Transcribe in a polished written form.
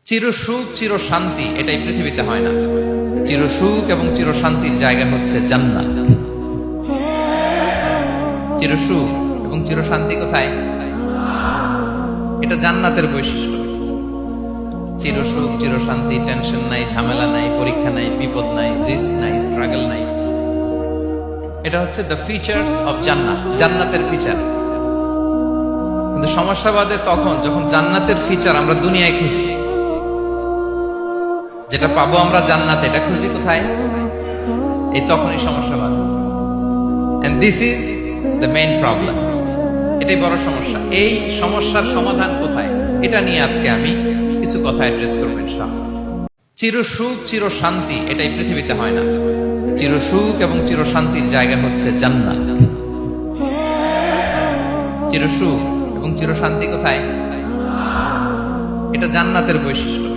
চিরসুখ চিরশান্তি এটাই পৃথিবীতে হয় না। চিরসুখ এবং চিরশান্তির জায়গা হচ্ছে জান্নাত। চিরসুখ এবং চিরশান্তি কোথায়? এটা জান্নাতের বৈশিষ্ট্য। চিরসুখ চিরশান্তি, টেনশন নাই, ঝামেলা নাই, পরীক্ষা নাই, বিপদ নাই, রিস্ক নাই, স্ট্রাগল নাই। এটা হচ্ছে দ্য ফিচার্স অফ জান্নাত, জান্নাতের ফিচার। কিন্তু সমস্যা বাদে তখন যখন জান্নাতের ফিচার আমরা দুনিয়ায় খুঁজি। যেটা পাবো আমরা জান্নাতে, এটা খুঁজি কোথায়? এই তখনই সমস্যা বাদে। And this is the main problem. এটাই বড় সমস্যা। এই সমস্যার সমাধান কোথায়, এটা নিয়ে আজকে আমি কিছু কথা অ্যাড্রেস করবো ইনশাআল্লাহ। চিরসুখ চিরশান্তি এটাই পৃথিবীতে হয় না। চিরসুখ এবং চিরশান্তির জায়গা হচ্ছে জান্নাত। চিরসুখ এবং চিরশান্তি কোথায়? এটা জান্নাতের বৈশিষ্ট্য।